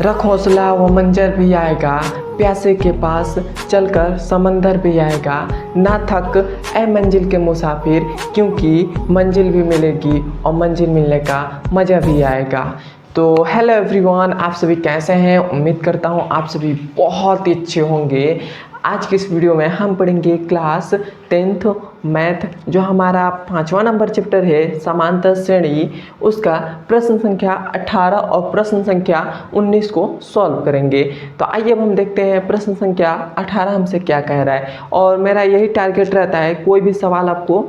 रख हौसला वो मंजर भी आएगा, प्यासे के पास चलकर समंदर भी आएगा। ना थक ऐ मंजिल के मुसाफिर, क्योंकि मंजिल भी मिलेगी और मंजिल मिलने का मज़ा भी आएगा। तो हेलो एवरीवन, आप सभी कैसे हैं? उम्मीद करता हूँ आप सभी बहुत ही अच्छे होंगे। आज की इस वीडियो में हम पढ़ेंगे क्लास 10th मैथ, जो हमारा 5वां नंबर चैप्टर है समांतर श्रेणी, उसका प्रश्न संख्या 18 और प्रश्न संख्या 19 को सॉल्व करेंगे। तो आइए अब हम देखते हैं प्रश्न संख्या 18 हमसे क्या कह रहा है। और मेरा यही टारगेट रहता है, कोई भी सवाल आपको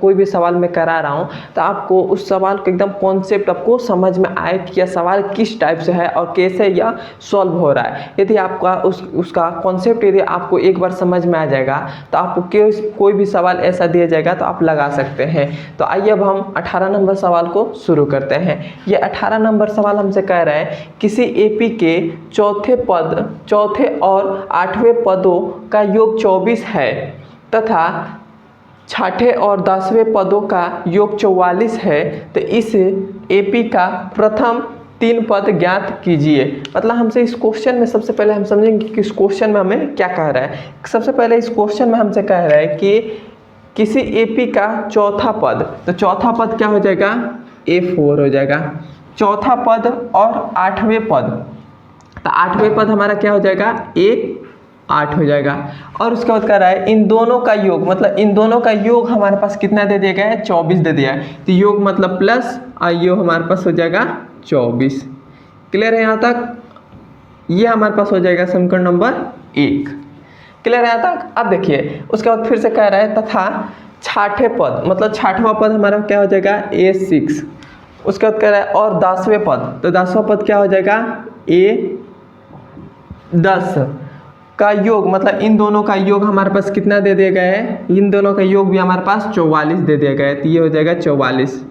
कोई भी सवाल मैं करा रहा हूँ तो आपको उस सवाल को एकदम कॉन्सेप्ट आपको समझ में आए कि यह सवाल किस टाइप से है और कैसे यह सॉल्व हो रहा है। यदि आपका उसका कॉन्सेप्ट यदि आपको एक बार समझ में आ जाएगा तो आपको कोई भी सवाल ऐसा दिया जाएगा तो आप लगा सकते हैं। तो आइए अब हम 18 नंबर सवाल को शुरू करते हैं। ये 18 नंबर सवाल हमसे कह रहा है, किसी एपी के चौथे और 8वें पदों का योग 24 है तथा 6ठे और 10वें पदों का योग 44 है, तो इस एपी का प्रथम 3 पद ज्ञात कीजिए। मतलब हमसे इस क्वेश्चन में सबसे पहले हम समझेंगे कि इस क्वेश्चन में हमें क्या कह रहा है। सबसे पहले इस क्वेश्चन में हमसे कह रहा है कि किसी एपी का चौथा पद, तो चौथा पद क्या हो जाएगा? A4 हो जाएगा। चौथा पद और 8वें पद, तो 8वें पद हमारा क्या हो जाएगा? A8 हो जाएगा। और उसके बाद कह रहा है इन दोनों का योग, मतलब इन दोनों का योग हमारे पास कितना दे दिया गया है? 24 दे दिया है। तो योग मतलब प्लस और योग हमारे पास हो जाएगा 24। क्लियर है यहाँ तक? ये हमारे पास हो जाएगा समीकरण नंबर 1। क्लियर है यहाँ तक? अब देखिए उसके बाद फिर से कह रहा है तथा 6ठे पद, मतलब 6वां पद हमारा क्या हो जाएगा? A6। उसके बाद कह रहा है और 10वें पद, तो 10वां पद क्या हो जाएगा? A10 का योग, मतलब इन दोनों का योग हमारे पास कितना दे दिया गया है? इन दोनों का योग भी हमारे पास 44 दे दिया गया है। तो ये हो जाएगा 44।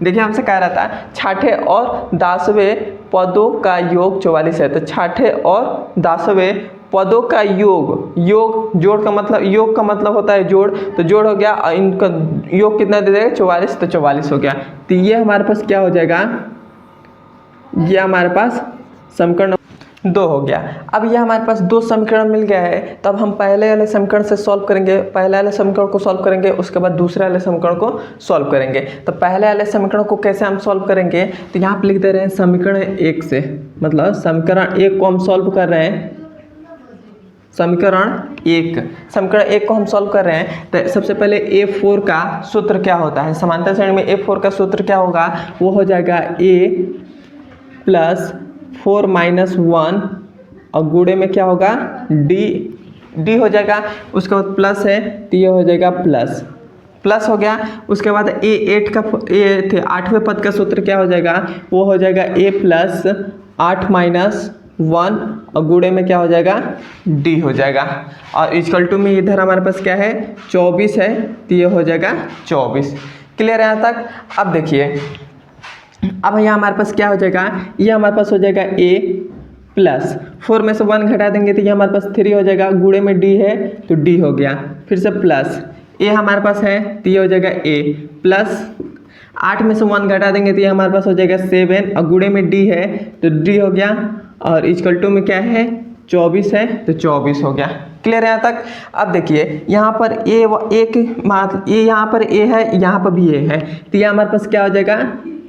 देखिए हमसे कह रहा था 6ठे और 10वें पदों का योग 44 है, तो 6ठे और 10वें पदों का योग जोड़ का मतलब, योग का मतलब होता है जोड़, तो जोड़ हो गया और इनका योग कितना दे देगा? 44, तो 44 हो गया। तो ये हमारे पास क्या हो जाएगा? ये हमारे पास समीकरण 2 हो गया। अब ये हमारे पास 2 समीकरण मिल गया है, तो अब हम पहले वाले समीकरण से सॉल्व करेंगे, पहले वाले समीकरण को सॉल्व करेंगे, उसके बाद दूसरे वाले समीकरण को सॉल्व करेंगे। तो पहले वाले समीकरण को कैसे हम सॉल्व करेंगे? तो यहाँ पे लिख दे रहे हैं समीकरण 1 से, मतलब समीकरण 1 को हम सॉल्व कर रहे हैं। समीकरण 1 को हम सॉल्व कर रहे हैं। तो सबसे पहले A4 का सूत्र क्या होता है? समांतर श्रेणी में A4 का सूत्र क्या होगा? वो हो जाएगा A + 4 - 1 और गुणे में क्या होगा? D हो जाएगा। उसके बाद प्लस है तो ये हो जाएगा प्लस हो गया। उसके बाद A8 का 8वें पद का सूत्र क्या हो जाएगा? वो हो जाएगा A + 8 - 1 और गुणे में क्या हो जाएगा? D हो जाएगा। और इक्वल टू में इधर हमारे पास क्या है? 24 है, तो ये हो जाएगा 24। क्लियर है यहाँ तक? अब देखिए अब यहाँ हमारे पास क्या हो जाएगा? ये हमारे पास हो जाएगा A + 4 में से 1 घटा देंगे तो ये हमारे पास 3 हो जाएगा। गुणे में D है तो D हो गया। फिर से प्लस A हमारे पास है तो ये हो जाएगा A + 8 में से 1 घटा देंगे तो ये हमारे पास हो जाएगा 7 और गुणे में D है तो D हो गया। और इक्वल टू में क्या है? 24 है तो 24 हो गया। क्लियर है यहाँ तक? अब देखिए यहाँ पर यहाँ पर A है, यहाँ पर भी A है, तो ये हमारे पास क्या हो जाएगा?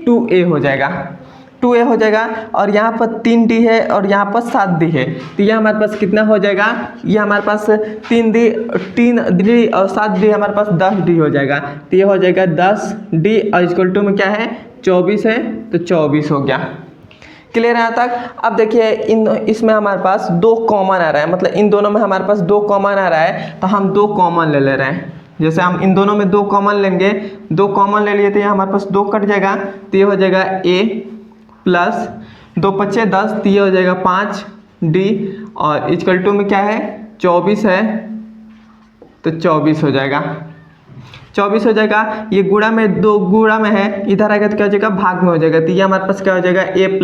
2A हो जाएगा। 2A हो जाएगा। और यहाँ पर 3D है और यहाँ पर 7D है, तो ये हमारे पास कितना हो जाएगा? ये हमारे पास 3D और 7D हमारे पास 10D हो जाएगा। तो ये हो जाएगा 10D और इक्वल टू में क्या है? 24 है तो 24 हो गया। क्लियर है यहाँ तक? अब देखिए इसमें हमारे पास 2 कॉमन आ रहा है, मतलब इन दोनों में हमारे पास 2 कॉमन आ रहा है, तो हम 2 कॉमन ले रहे हैं। जैसे हम इन दोनों में 2 कॉमन लेंगे, 2 कॉमन ले लिए तो ये हमारे पास 2 कट जाएगा, तो ये हो जाएगा A + 2 × 5 = 10, तो ये हो जाएगा 5D और इक्वल टू में क्या है? 24 है तो 24 हो जाएगा। 24 हो जाएगा। ये गुणा में 2 गुणा में है, इधर आएगा तो क्या हो जाएगा? भाग में हो जाएगा। तो ये हमारे पास क्या हो जाएगा? A +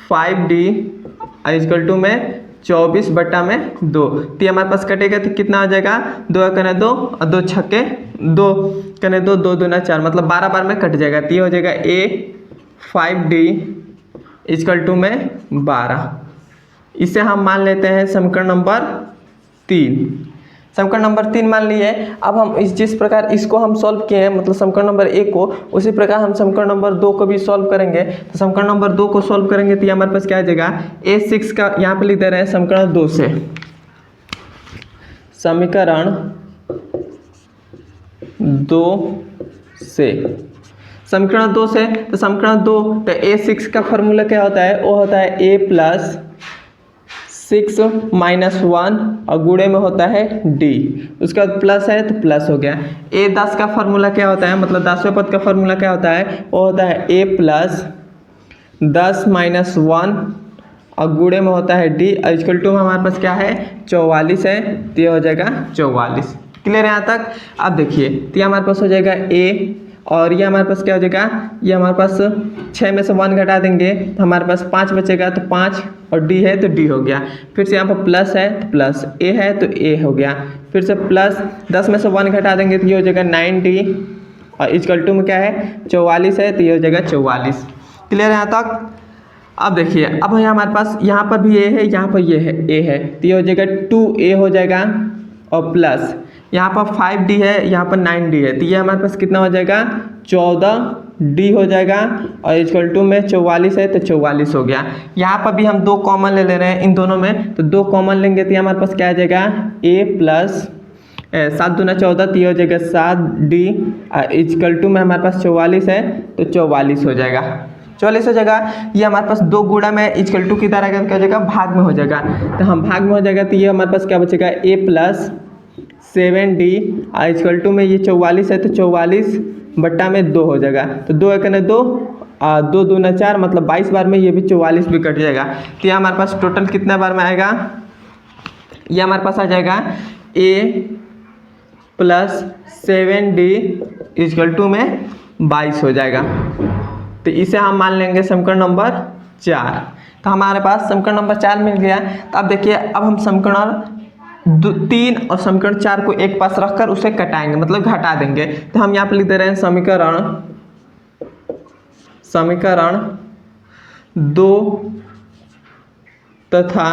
5D इक्वल टू में 24/2। तो ये हमारे पास कटेगा तो कितना हो जाएगा? 2 कने 2 और 2 छक्के 2 कने 2, 2 दूना 4, मतलब 12 बार में कट जाएगा। तो ये हो जाएगा A 5D इक्वल टू में 12। इसे हम मान लेते हैं समीकरण नंबर 3। समीकरण नंबर 3 मान लिए। अब हम जिस प्रकार इसको हम सॉल्व किए हैं, मतलब समीकरण नंबर 1 को, उसी प्रकार हम समीकरण नंबर 2 को भी सॉल्व करेंगे। तो समीकरण नंबर 2 को सॉल्व करेंगे तो हमारे पास क्या आ जाएगा, A6 का यहाँ पे लिख दे रहे हैं समीकरण 2 से। समीकरण 2 से, समीकरण 2 से, तो समीकरण 2, तो A6 का फॉर्मूला क्या होता है, वो होता है A + 6 - 1 और गुणे में होता है D, उसके बाद प्लस है तो प्लस हो गया। A10 का फॉर्मूला क्या होता है, मतलब 10वें पद का फॉर्मूला क्या होता है, वो होता है A + 10 - 1 और गुणे में होता है D, इक्वल टू हमारे पास क्या है, 44 है, तो ये हो जाएगा 44। क्लियर है यहाँ तक। अब देखिए, तो हमारे पास हो जाएगा A, और ये हमारे पास क्या हो जाएगा, ये हमारे पास 6 में से 1 घटा देंगे तो हमारे पास 5 बचेगा, तो 5 और D है तो D हो गया। फिर से यहाँ पर प्लस है तो प्लस, A है तो A हो गया। फिर से प्लस 10 में से 1 घटा देंगे तो ये हो जाएगा 9D, और इक्वल टू में क्या है, 44 है, तो ये हो जाएगा 44। क्लियर है यहाँ तक। अब देखिए, अब है हमारे पास यहाँ पर भी A है, यहाँ पर ये है A है, तो ये हो जाएगा 2A हो जाएगा, और प्लस यहाँ पर 5D है, यहाँ पर 9D है, तो ये हमारे पास कितना हो जाएगा, 14D हो जाएगा, और इक्वल टू में 44 है तो 44 हो गया। यहाँ पर भी हम 2 कॉमन ले रहे हैं इन दोनों में, तो 2 कॉमन लेंगे तो हमारे पास क्या आ जाएगा, A + 7 दूना 14, तो ये हो जाएगा 7D, इक्वल टू में हमारे पास 44 है तो 44 हो जाएगा। 44 हो जाएगा। ये हमारे पास 2 गुणा में इक्वल टू किधर आएगा, क्या हो जाएगा, भाग में हो जाएगा। तो हम भाग में हो जाएगा, तो ये हमारे पास क्या बचेगा, A + 7D, इक्वल टू में ये 44 है तो 44 बट्टा में 2 हो जाएगा, तो 2 एक ने 2, 2 दूना 4, मतलब 22 बार में ये भी 44 भी कट जाएगा। तो ये हमारे पास टोटल कितना बार में आएगा, ये हमारे पास आ जाएगा A + 7D इक्वल टू में 22 हो जाएगा। तो इसे हम मान लेंगे समीकरण नंबर 4। तो हमारे पास समीकरण नंबर 4 मिल गया। तो अब देखिए, अब हम समीकरण 3 और समीकरण 4 को एक पास रखकर उसे कटाएंगे, मतलब घटा देंगे। तो हम यहाँ पे लिख दे रहे हैं समीकरण 2 तथा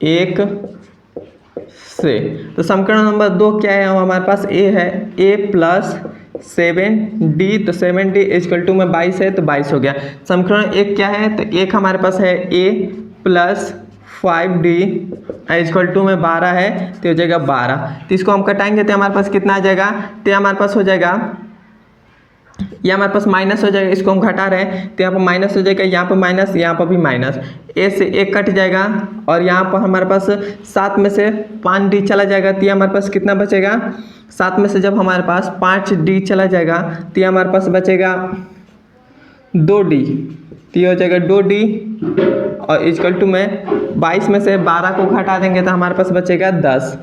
1 से। तो समीकरण नंबर 2 क्या है, हमारे पास A है, A + 7D, तो 7D इक्वल टू में 22 है तो 22 हो गया। समीकरण 1 क्या है, तो 1 हमारे पास है A + 5D इक्वल टू में 12 है तो हो जाएगा 12। तो इसको हम कटाएंगे तो हमारे पास कितना आ जाएगा, तो हमारे पास हो जाएगा, ये हमारे पास माइनस हो जाएगा, इसको हम घटा रहे हैं तो यहाँ पर माइनस हो जाएगा, यहाँ पर माइनस, यहाँ पर भी माइनस, A से 1 कट जाएगा, और यहाँ पर हमारे पास 7 में से 5D चला जाएगा, तो हमारे पास कितना बचेगा, 7 में से जब हमारे पास 5D चला जाएगा तो हमारे पास बचेगा 2D, तो ये हो जाएगा 2D, और इक्वल टू में 22 में से 12 को घटा देंगे तो हमारे पास बचेगा 10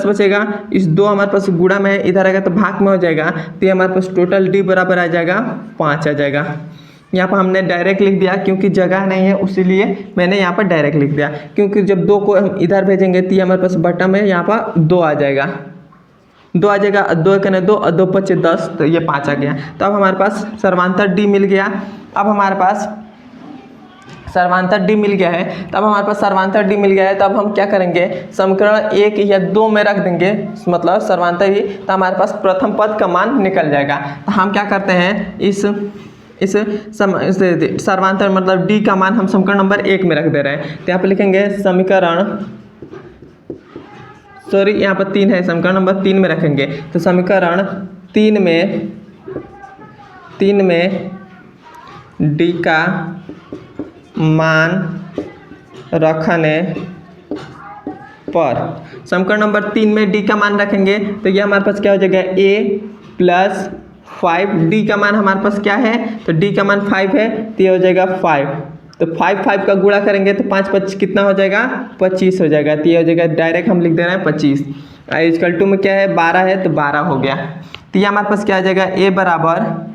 बचेगा। इस 2 हमारे पास गुणा में इधर आएगा तो भाग में हो जाएगा, तो ये हमारे पास टोटल D बराबर आ जाएगा 5 आ जाएगा। यहाँ पर हमने डायरेक्ट लिख दिया, क्योंकि जगह नहीं है उसीलिए मैंने यहाँ पर डायरेक्ट लिख दिया, क्योंकि जब 2 को हम इधर भेजेंगे तो ये हमारे पास बटा में यहाँ पर 2 आ जाएगा, 2 आ जाएगा, 2 एक ने 2 और 2 × 5 = 10, तो ये 5 आ गया। तो अब हमारे पास सर्वांतर D मिल गया। अब हमारे पास सर्वांतर D मिल गया है, तो अब हमारे पास सर्वांतर D मिल गया है, तो अब हम क्या करेंगे, समीकरण 1 या 2 में रख देंगे, मतलब सर्वांतर ही, तो हमारे पास प्रथम पद का मान निकल जाएगा। तो हम क्या करते हैं, इस सर्वांतर मतलब D का मान हम समीकरण नंबर 1 में रख दे रहे हैं। तो यहाँ पर लिखेंगे समीकरण, सॉरी यहाँ पर 3 है, समीकरण नंबर 3 में रखेंगे। तो समीकरण 3 में D का मान रखने पर, समीकरण नंबर 3 में D का मान रखेंगे तो ये हमारे पास क्या हो जाएगा, A + 5D का मान हमारे पास क्या है, तो D का मान 5 है, तो ये हो जाएगा 5। तो 5 का गुणा करेंगे तो 5 × 5 कितना हो जाएगा, 25 हो जाएगा। तो ये हो जाएगा, डायरेक्ट हम लिख दे रहे हैं 25, इक्वल टू में क्या है, 12 है तो 12 हो गया। तो ये हमारे पास क्या आ जाएगा, A बराबर,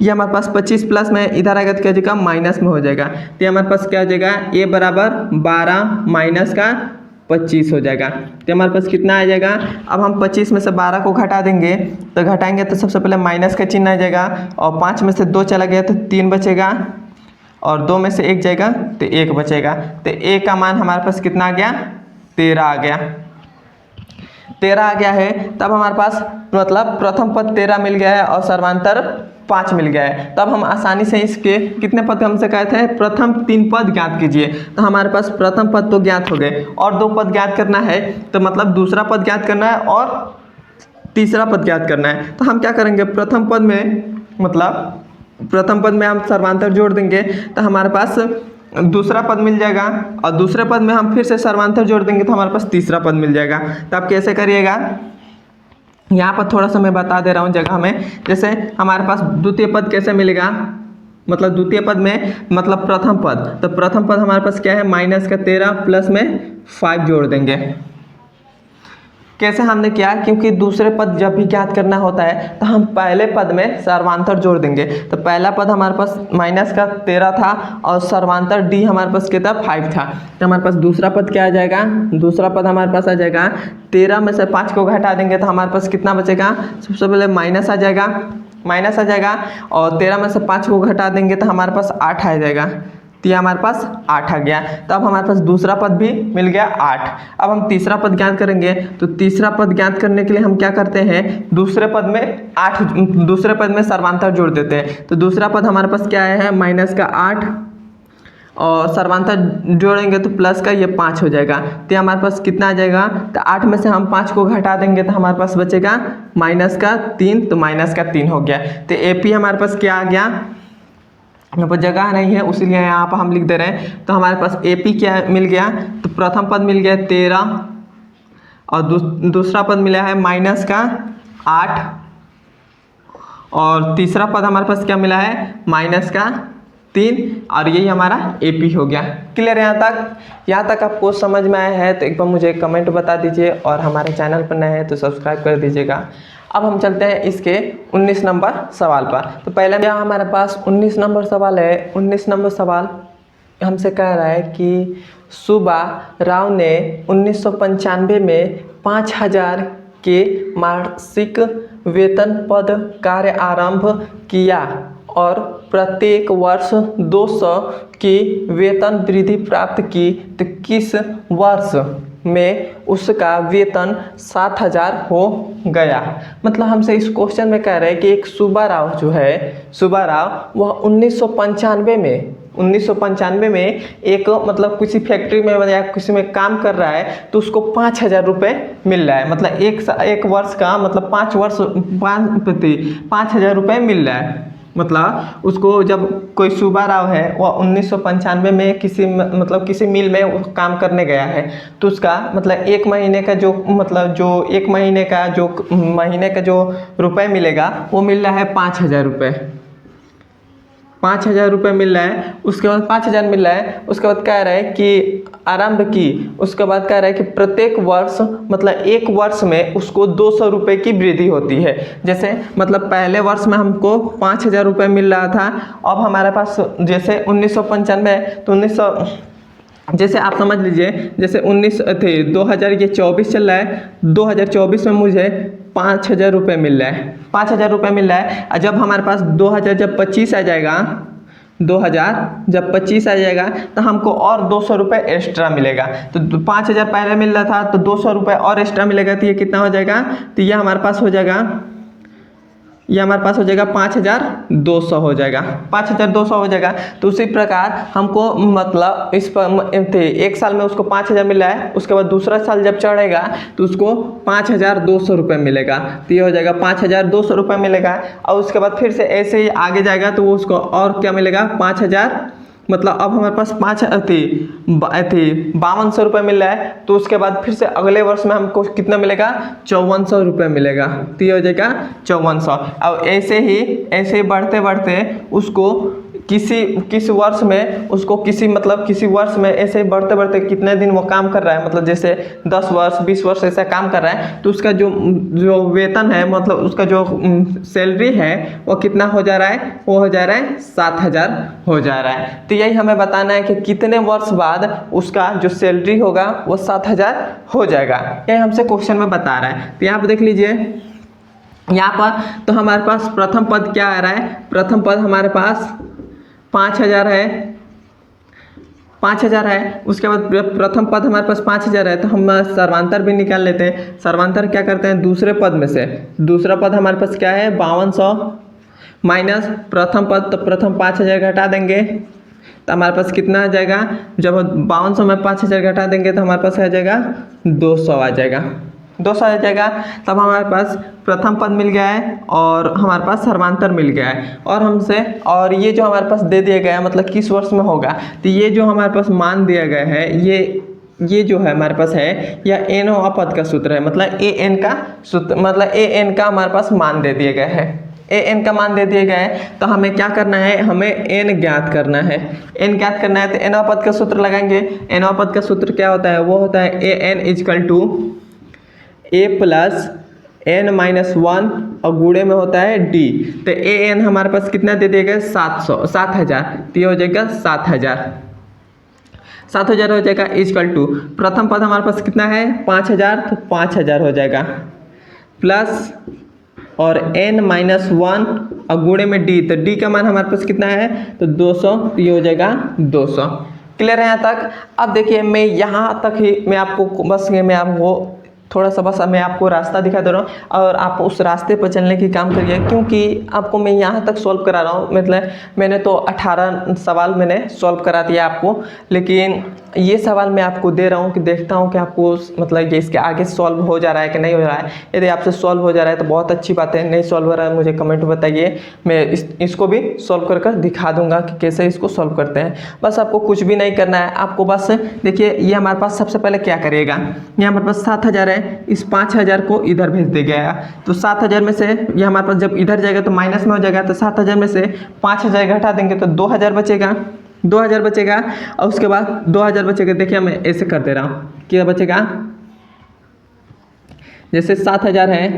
ये हमारे पास 25 प्लस में इधर आएगा तो क्या हो जाएगा, माइनस में हो जाएगा। तो ये हमारे पास क्या हो जाएगा, A बराबर 12 माइनस का 25 हो जाएगा। तो हमारे पास कितना आ जाएगा, अब हम 25 में से 12 को घटा देंगे, तो घटाएंगे तो सबसे पहले माइनस का चिन्ह आ जाएगा, और 5 में से 2 चला गया तो 3 बचेगा, और 2 में से 1 जाएगा तो 1 बचेगा। तो ए का मान हमारे पास कितना आ गया, 13 आ गया। 13 आ गया है, तब हमारे पास मतलब प्रथम पद 13 मिल गया है और सर्वांतर 5 मिल गया है। तब हम आसानी से इसके कितने पद हमसे कहे थे, प्रथम 3 पद ज्ञात कीजिए। तो हमारे पास प्रथम पद तो ज्ञात हो गए, और 2 पद ज्ञात करना है, तो मतलब दूसरा पद ज्ञात करना है और तीसरा पद ज्ञात करना है। तो हम क्या करेंगे, प्रथम पद में मतलब प्रथम पद में हम सर्वांतर जोड़ देंगे, तो हमारे पास दूसरा पद मिल जाएगा, और दूसरे पद में हम फिर से सर्वांतर जोड़ देंगे तो हमारे पास तीसरा पद मिल जाएगा। तो आप कैसे करिएगा, यहाँ पर थोड़ा सा मैं बता दे रहा हूँ जगह में। जैसे हमारे पास द्वितीय पद कैसे मिलेगा, मतलब द्वितीय पद में मतलब प्रथम पद, तो प्रथम पद हमारे पास क्या है, माइनस का 13 प्लस में 5 जोड़ देंगे। कैसे हमने किया, क्योंकि दूसरे पद जब भी ज्ञात करना होता है तो हम पहले पद में सर्वांतर जोड़ देंगे। तो पहला पद हमारे पास माइनस का 13 था और सर्वांतर डी हमारे पास कितना 5 था। तो हमारे पास दूसरा पद क्या आ जाएगा, दूसरा पद हमारे पास आ जाएगा 13 में से 5 को घटा देंगे तो हमारे पास कितना बचेगा, सबसे पहले माइनस आ जाएगा, और 13 में से 5 को घटा देंगे तो हमारे पास 8 आ जाएगा। तो ये हमारे पास 8 आ गया। तो अब हमारे पास दूसरा पद भी मिल गया 8। अब हम तीसरा पद ज्ञात करेंगे, तो तीसरा पद ज्ञात करने के लिए हम क्या करते हैं, दूसरे पद में 8, दूसरे पद में सर्वांतर जोड़ देते हैं। तो दूसरा पद हमारे पास क्या आया है, माइनस का 8, और सर्वांतर जोड़ेंगे तो प्लस का ये 5 हो जाएगा। तो हमारे पास कितना आ जाएगा, तो 8 में से हम 5 को घटा देंगे तो हमारे पास बचेगा माइनस का 3, तो माइनस का 3 हो गया। तो AP हमारे पास क्या आ गया, यहाँ पर जगह नहीं है उसीलिए यहाँ पर हम लिख दे रहे हैं। तो हमारे पास AP क्या मिल गया, तो प्रथम पद मिल गया 13, और दूसरा पद मिला है माइनस का 8, और तीसरा पद हमारे पास क्या मिला है, माइनस का 3, और यही हमारा AP हो गया। क्लियर है यहाँ तक आपको समझ में आया है तो एक बार मुझे कमेंट बता दीजिए, और हमारे चैनल पर नए हैं तो सब्सक्राइब कर दीजिएगा। अब हम चलते हैं इसके 19 नंबर सवाल पर। तो पहले यहाँ हमारे पास 19 नंबर सवाल है। 19 नंबर सवाल हमसे कह रहा है कि सुबा राव ने 1995 में 5000 के मासिक वेतन पद कार्य आरंभ किया और प्रत्येक वर्ष 200 की वेतन वृद्धि प्राप्त की, तो किस वर्ष में उसका वेतन 7000 हो गया। मतलब हमसे इस क्वेश्चन में कह रहे हैं कि एक सुबा राव जो है, सुबा राव वह 1995 में एक मतलब किसी फैक्ट्री में या किसी में काम कर रहा है, तो उसको 5000 रुपये मिल रहा है। मतलब एक वर्ष का मतलब 5000 रुपये मिल रहा है। मतलब उसको जब कोई सुबा राव है वह 1995 में किसी मिल में वो काम करने गया है, तो उसका मतलब एक महीने का जो महीने का जो रुपए मिलेगा वो मिल रहा है 5000 रुपये। 5000 रुपये मिल रहा है। उसके बाद 5000 मिल रहा है, उसके बाद कह रहा है कि आरंभ की, उसके बाद कह रहा है कि प्रत्येक वर्ष मतलब एक वर्ष में उसको 200 रुपये की वृद्धि होती है। जैसे मतलब पहले वर्ष में हमको 5000 रुपये मिल रहा था, अब हमारे पास जैसे 1995 तो जैसे आप समझ लीजिए, जैसे 2024 चल रहा है, 2024 में मुझे 5000 रुपये मिल रहा है, 5000 रुपये मिल रहा है। और जब हमारे पास 2000 जब 25 आ जाएगा, 2000 जब 25 आ जाएगा तो हमको और 200 रुपये एक्स्ट्रा मिलेगा। तो 5000 पहले मिल रहा था तो 200 रुपये और एक्स्ट्रा मिलेगा, तो ये कितना हो जाएगा, तो ये हमारे पास हो जाएगा, ये हमारे पास हो जाएगा 5200 हो जाएगा, 5200 हो जाएगा। तो उसी प्रकार हमको मतलब इस पर एक साल में उसको 5000 मिला है, उसके बाद दूसरा साल जब चढ़ेगा तो उसको 5200 रुपये मिलेगा। तो ये हो जाएगा 5200 रुपये मिलेगा। और उसके बाद फिर से ऐसे ही आगे जाएगा तो वो उसको और क्या मिलेगा, 5000 मतलब अब हमारे पास 5200 रुपये मिल रहा है। तो उसके बाद फिर से अगले वर्ष में हमको कितना मिलेगा, 5400 रुपये मिलेगा। तो ये हो जाएगा 5400। अब ऐसे ही बढ़ते बढ़ते उसको किस वर्ष में उसको किसी वर्ष में ऐसे बढ़ते बढ़ते कितने दिन वो काम कर रहा है, मतलब जैसे 10 वर्ष 20 वर्ष ऐसा काम कर रहा है, तो उसका जो वेतन है, मतलब उसका जो सैलरी है वो कितना हो जा रहा है, वो हो जा रहा है 7,000 हो जा रहा है। तो यही हमें बताना है कि कितने वर्ष बाद उसका जो सैलरी होगा वो 7,000 हो जाएगा। यही हमसे क्वेश्चन में बता रहा है। तो यहाँ पर देख लीजिए, यहाँ पर तो हमारे पास प्रथम पद क्या आ रहा है, प्रथम पद हमारे पास 5,000 है, 5,000 है। उसके बाद प्रथम पद हमारे पास 5,000 है, तो हम सर्वांतर भी निकाल लेते हैं। सर्वांतर क्या करते हैं, दूसरे पद में से, दूसरा पद हमारे पास क्या है 5200 माइनस प्रथम पद, तो प्रथम 5,000 घटा देंगे तो हमारे पास कितना आ जाएगा, जब 5200 में 5,000 घटा देंगे तो हमारे पास आ जाएगा 200 आ जाएगा, 200 आ जाएगा। तब हमारे पास प्रथम पद मिल गया है और हमारे पास सर्वांतर मिल गया है। और ये जो हमारे पास दे दिया गया है, मतलब किस वर्ष में होगा, तो ये जो हमारे पास मान दिया गया है, ये जो है हमारे पास है, यह एन अपद का सूत्र है, मतलब ए एन का सूत्र, मतलब ए एन का हमारे पास मान दे दिया गया है, ए एन का मान दे दिया गया है। तो हमें क्या करना है, हमें एन ज्ञात करना है, एन ज्ञात करना है। तो एन अपद का सूत्र लगाएंगे। एन अपद का सूत्र क्या होता है, वो होता है A N is equal to A plus N minus 1 और गुणे में होता है डी। तो ए एन हमारे पास कितना दे दिया गया, 7,000, तो ये हो जाएगा 7,000 हो जाएगा इजकल टू प्रथम पद हमारे पास कितना है 5,000, तो 5,000 हो जाएगा प्लस और n माइनस 1 और गुणे में d, तो d का मान हमारे पास कितना है, तो 200, तो ये हो जाएगा 200। क्लियर है यहाँ तक। अब देखिए मैं यहाँ तक ही मैं आपको थोड़ा सा बस मैं आपको रास्ता दिखा दे रहा हूँ और आप उस रास्ते पर चलने की काम करिए, क्योंकि आपको मैं यहाँ तक सॉल्व करा रहा हूँ। मतलब मैंने तो 18 सवाल मैंने सॉल्व करा दिया आपको, लेकिन ये सवाल मैं आपको दे रहा हूँ कि देखता हूँ कि आपको मतलब ये इसके आगे सॉल्व हो जा रहा है कि नहीं हो रहा है। यदि आपसे सॉल्व हो जा रहा है तो बहुत अच्छी बात है, नहीं सॉल्व हो रहा है मुझे कमेंट में बताइए, मैं इसको भी सॉल्व कर दिखा दूंगा कि कैसे इसको सॉल्व करते हैं। बस आपको कुछ भी नहीं करना है, आपको बस देखिए ये हमारे पास सबसे पहले क्या करिएगा, ये हमारे पास 7,000 है, इस 5,000 को इधर भेज दे गया, तो 7,000 में से ये हमारे पास जब इधर जाएगा तो माइनस में हो जाएगा, तो 7,000 में से 5,000 घटा देंगे तो 2,000 बचेगा, 2,000 बचेगा। और उसके बाद 2,000 बचेगा, देखिए मैं ऐसे कर दे रहा हूँ, क्या बचेगा, जैसे 7,000 है,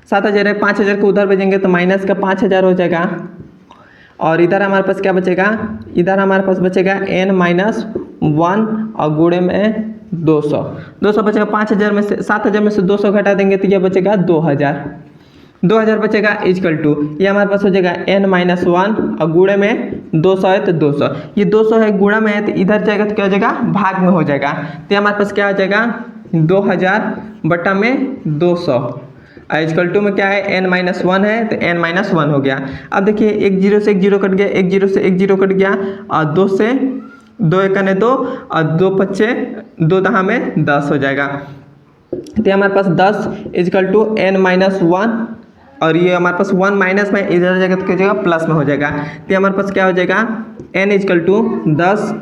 7,000 है, 5,000 को उधर भेजेंगे तो माइनस का 5,000 हो जाएगा। और इधर हमारे पास क्या बचेगा, इधर हमारे पास बचेगा n माइनस 1 और गुणे में 200, 200 बचेगा। 5,000 में से 7,000 में से 200 घटा देंगे तो यह बचेगा 2,000, 2,000 बचेगा इजकल टू ये हमारे पास हो जाएगा n माइनस 1 और गुणे में 200 है तो 200, ये 200 है गुणा में है तो इधर जाएगा तो क्या हो जाएगा, भाग में हो जाएगा। तो हमारे पास क्या हो जाएगा 2,000 बटा में 200 इजकल टू में क्या है n माइनस 1 है तो n माइनस 1 हो गया। अब देखिए एक जीरो से एक जीरो कट गया, एक जीरो से एक जीरो कट गया और 2 से 2 एक ने 2 और 2 पच्चे 2 दहा में 10 हो जाएगा। तो हमारे पास 10 इजकल टू n माइनस 1 और ये हमारे पास 1 माइनस में इधर जाएगा तो क्या हो जाएगा प्लस में हो जाएगा। तो हमारे पास क्या हो जाएगा n इजकल टू 10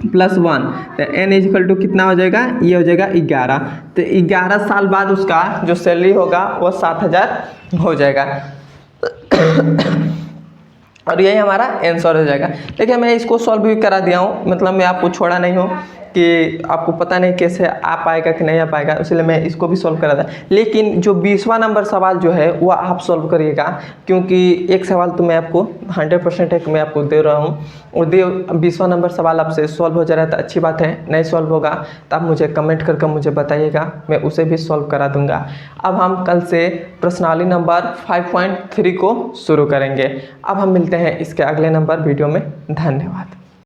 प्लस 1, तो n इजकल टू कितना हो जाएगा, ये हो जाएगा 11। तो 11 साल बाद उसका जो सैलरी होगा वो 7,000 हो जाएगा और यही हमारा आंसर हो जाएगा। देखिए मैं इसको सॉल्व भी करा दिया हूँ, मतलब मैं आपको छोड़ा नहीं हूँ कि आपको पता नहीं कैसे आ पाएगा कि नहीं आ पाएगा, इसलिए मैं इसको भी सॉल्व करा था। लेकिन जो 20वां नंबर सवाल जो है वो आप सॉल्व करिएगा, क्योंकि एक सवाल तो मैं आपको 100% है कि मैं आपको दे रहा हूँ और 20वां नंबर सवाल आपसे सॉल्व हो जा रहा है तो अच्छी बात है, नहीं सॉल्व होगा तो आप मुझे कमेंट करके मुझे बताइएगा, मैं उसे भी सॉल्व करा दूँगा। अब हम कल से प्रश्नावली नंबर 5.3 को शुरू करेंगे। अब हम मिलते हैं इसके अगले नंबर वीडियो में। धन्यवाद।